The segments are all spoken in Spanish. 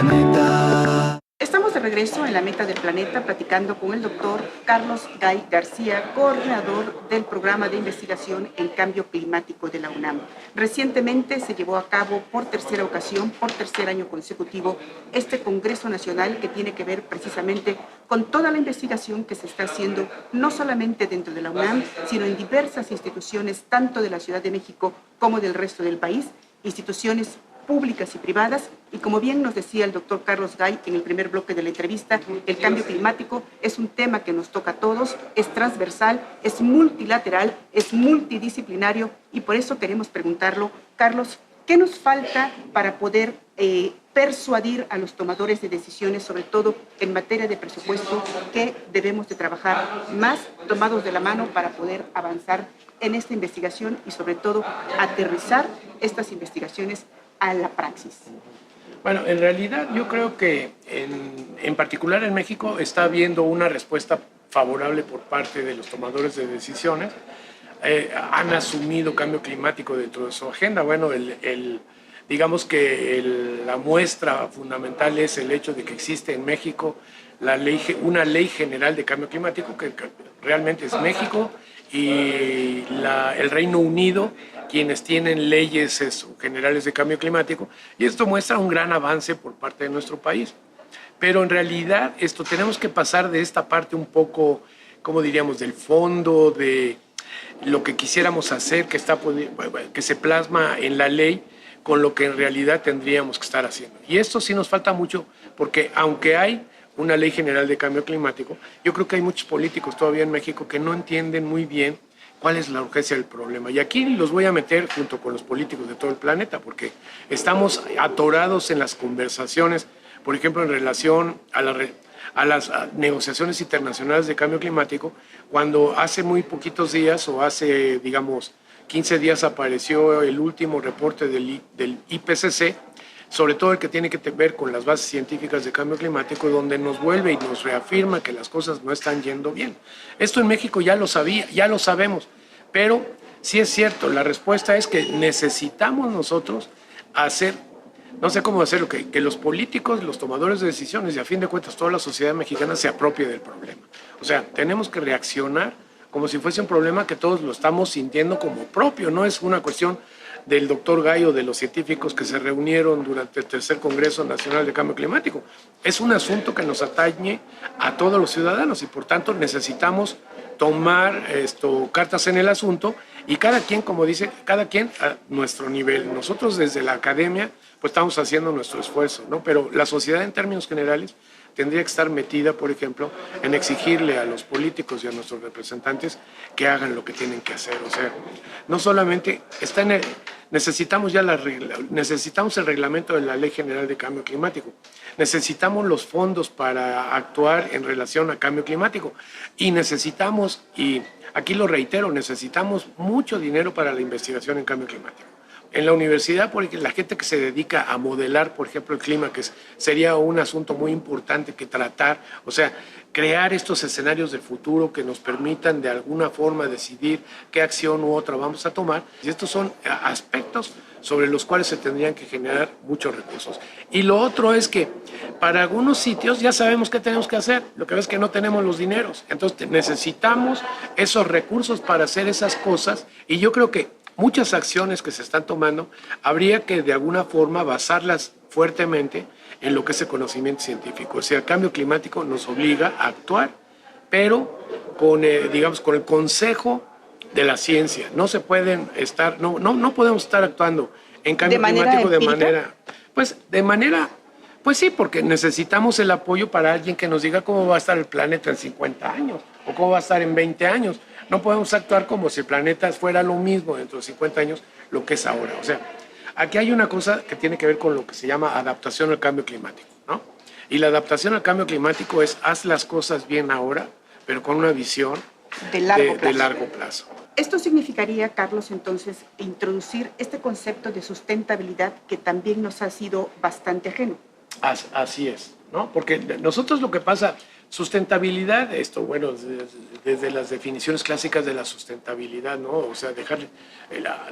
planeta. Estamos de regreso en La Meta del Planeta platicando con el doctor Carlos Gay García, coordinador del Programa de Investigación en Cambio Climático de la UNAM. Recientemente se llevó a cabo por tercera ocasión, por tercer año consecutivo, este Congreso Nacional que tiene que ver precisamente con toda la investigación que se está haciendo, no solamente dentro de la UNAM, sino en diversas instituciones, tanto de la Ciudad de México como del resto del país, instituciones públicas y privadas, y como bien nos decía el doctor Carlos Gay en el primer bloque de la entrevista, el cambio climático es un tema que nos toca a todos, es transversal, es multilateral, es multidisciplinario, y por eso queremos preguntarlo, Carlos, ¿qué nos falta para poder persuadir a los tomadores de decisiones, sobre todo en materia de presupuesto, que debemos de trabajar más tomados de la mano para poder avanzar en esta investigación y sobre todo aterrizar estas investigaciones a la praxis? Bueno, en realidad yo creo que en particular en México está habiendo una respuesta favorable por parte de los tomadores de decisiones. Han asumido cambio climático dentro de su agenda. Bueno, digamos que la muestra fundamental es el hecho de que existe en México una ley general de cambio climático que realmente es México y el Reino Unido quienes tienen leyes generales de cambio climático, y esto muestra un gran avance por parte de nuestro país. Pero en realidad tenemos que pasar de esta parte un poco, como diríamos, del fondo, de lo que quisiéramos hacer, que se plasma en la ley, con lo que en realidad tendríamos que estar haciendo. Y esto sí nos falta mucho, porque aunque hay una ley general de cambio climático, yo creo que hay muchos políticos todavía en México que no entienden muy bien cuál es la urgencia del problema. Y aquí los voy a meter junto con los políticos de todo el planeta, porque estamos atorados en las conversaciones, por ejemplo, en relación a las negociaciones internacionales de cambio climático, cuando hace muy poquitos días, o hace, digamos, 15 días, apareció el último reporte del IPCC, sobre todo el que tiene que ver con las bases científicas de cambio climático, donde nos vuelve y nos reafirma que las cosas no están yendo bien. Esto en México ya lo sabemos, pero sí es cierto, la respuesta es que necesitamos nosotros hacer, no sé cómo hacerlo, que los políticos, los tomadores de decisiones y a fin de cuentas toda la sociedad mexicana se apropie del problema. O sea, tenemos que reaccionar como si fuese un problema que todos lo estamos sintiendo como propio, no es una cuestión del doctor Gallo, de los científicos que se reunieron durante el tercer Congreso Nacional de Cambio Climático. Es un asunto que nos atañe a todos los ciudadanos y por tanto necesitamos tomar cartas en el asunto y cada quien, como dice, cada quien a nuestro nivel. Nosotros desde la academia pues estamos haciendo nuestro esfuerzo, ¿no? Pero la sociedad en términos generales tendría que estar metida, por ejemplo, en exigirle a los políticos y a nuestros representantes que hagan lo que tienen que hacer. O sea, no solamente necesitamos necesitamos el reglamento de la Ley General de Cambio Climático, necesitamos los fondos para actuar en relación a cambio climático y necesitamos, y aquí lo reitero, necesitamos mucho dinero para la investigación en cambio climático. En la universidad, porque la gente que se dedica a modelar, por ejemplo, el clima, que sería un asunto muy importante que tratar, o sea, crear estos escenarios de futuro que nos permitan de alguna forma decidir qué acción u otra vamos a tomar. Y estos son aspectos sobre los cuales se tendrían que generar muchos recursos. Y lo otro es que para algunos sitios ya sabemos qué tenemos que hacer, lo que ves es que no tenemos los dineros, entonces necesitamos esos recursos para hacer esas cosas y yo creo que muchas acciones que se están tomando, habría que de alguna forma basarlas fuertemente en lo que es el conocimiento científico. O sea, el cambio climático nos obliga a actuar, pero con, digamos, con el consejo de la ciencia. No se pueden estar, no podemos estar actuando en cambio climático de manera, pues sí, porque necesitamos el apoyo para alguien que nos diga cómo va a estar el planeta en 50 años o cómo va a estar en 20 años. No podemos actuar como si el planeta fuera lo mismo dentro de 50 años lo que es ahora. O sea, aquí hay una cosa que tiene que ver con lo que se llama adaptación al cambio climático, ¿no? Y la adaptación al cambio climático es haz las cosas bien ahora, pero con una visión de largo plazo. Esto significaría, Carlos, entonces, introducir este concepto de sustentabilidad que también nos ha sido bastante ajeno. Así es, ¿no? Porque nosotros lo que pasa, Sustentabilidad, bueno, desde las definiciones clásicas de la sustentabilidad, ¿no? O sea,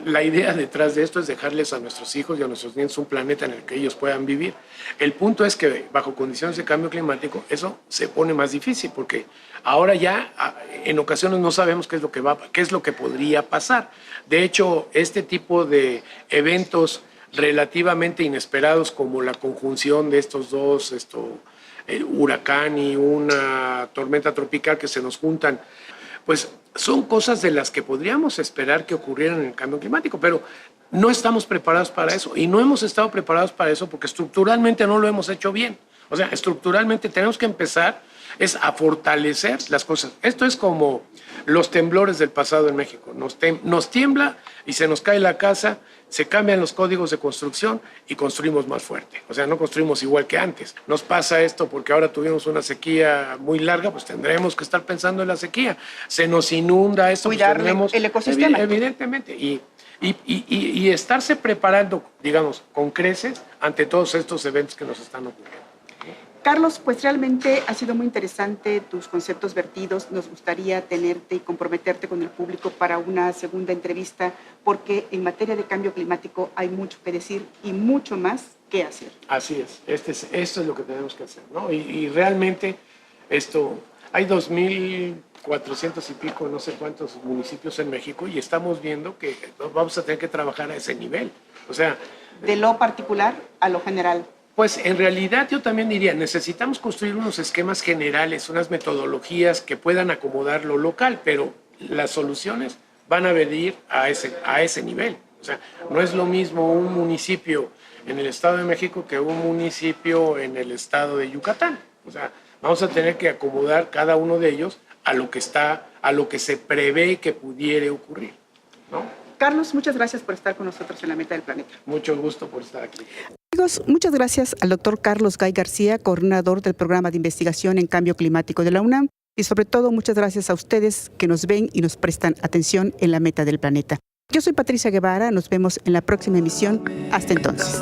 la idea detrás de esto es dejarles a nuestros hijos y a nuestros nietos un planeta en el que ellos puedan vivir. El punto es que bajo condiciones de cambio climático eso se pone más difícil, porque ahora ya en ocasiones no sabemos qué es lo que podría pasar. De hecho, este tipo de eventos relativamente inesperados, como la conjunción de estos dos, el huracán y una tormenta tropical que se nos juntan, pues son cosas de las que podríamos esperar que ocurrieran en el cambio climático, pero no estamos preparados para eso, y no hemos estado preparados para eso porque estructuralmente no lo hemos hecho bien. O sea, estructuralmente tenemos que empezar a fortalecer las cosas. Esto es como los temblores del pasado en México. Nos tiembla y se nos cae la casa, se cambian los códigos de construcción y construimos más fuerte. O sea, no construimos igual que antes. Nos pasa esto porque ahora tuvimos una sequía muy larga, pues tendremos que estar pensando en la sequía. Se nos inunda esto. Cuidar pues el ecosistema. Evidentemente. Y estarse preparando, digamos, con creces ante todos estos eventos que nos están ocurriendo. Carlos, pues realmente ha sido muy interesante tus conceptos vertidos. Nos gustaría tenerte y comprometerte con el público para una segunda entrevista, porque en materia de cambio climático hay mucho que decir y mucho más que hacer. Así es, esto es lo que tenemos que hacer, ¿no? Y realmente hay 2.400 y pico, no sé cuántos municipios en México, y estamos viendo que vamos a tener que trabajar a ese nivel. O sea, de lo particular a lo general. Pues en realidad yo también diría, necesitamos construir unos esquemas generales, unas metodologías que puedan acomodar lo local, pero las soluciones van a venir a ese nivel. O sea, no es lo mismo un municipio en el Estado de México que un municipio en el Estado de Yucatán. O sea, vamos a tener que acomodar cada uno de ellos a lo que se prevé que pudiera ocurrir, ¿no? Carlos, muchas gracias por estar con nosotros en La Meta del Planeta. Mucho gusto por estar aquí. Amigos, muchas gracias al doctor Carlos Gay García, coordinador del Programa de Investigación en Cambio Climático de la UNAM, y sobre todo muchas gracias a ustedes que nos ven y nos prestan atención en La Meta del Planeta. Yo soy Patricia Guevara, nos vemos en la próxima emisión. Hasta entonces.